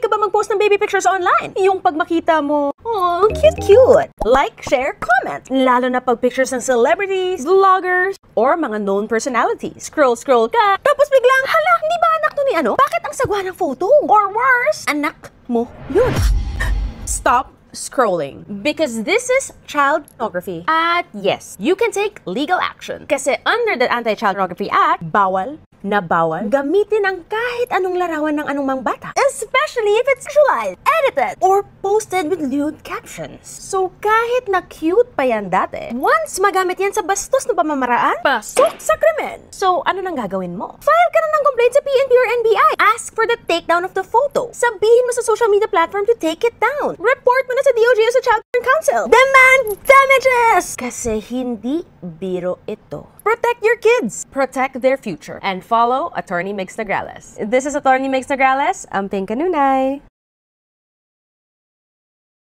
ka ba mag-post ng baby pictures online? Yung pag makita mo, oh, cute-cute. Like, share, comment. Lalo na pag pictures ng celebrities, vloggers, or mga known personalities. Scroll ka, tapos biglang, hala, hindi ba anak to ni ano? Bakit ang sagwa ng photo? Or worse, anak mo yun. Stop scrolling because this is child pornography. At yes, you can take legal action. Kasi under the Anti-Child Pornography Act, bawal gamitin ang kahit anong larawan ng anumang bata. Especially if it's sexualized, edited, or posted with lewd captions. So kahit na cute pa yan dati, once magamit yan sa bastos na pamamaraan, pasok sa krimen. So ano nang gagawin mo? File ka na ng complaint sa PNP or NBI. Ask for the takedown of the photo. Sabihin mo sa social media platform to take it down. Report mo na sa DOJ o sa Child Porn Council. Demand damages! Kasi hindi biro ito. Protect your kids. Protect their future. And follow Attorney Mix Nograles. This is Attorney Mix Nograles. I'm Pink Kanunay.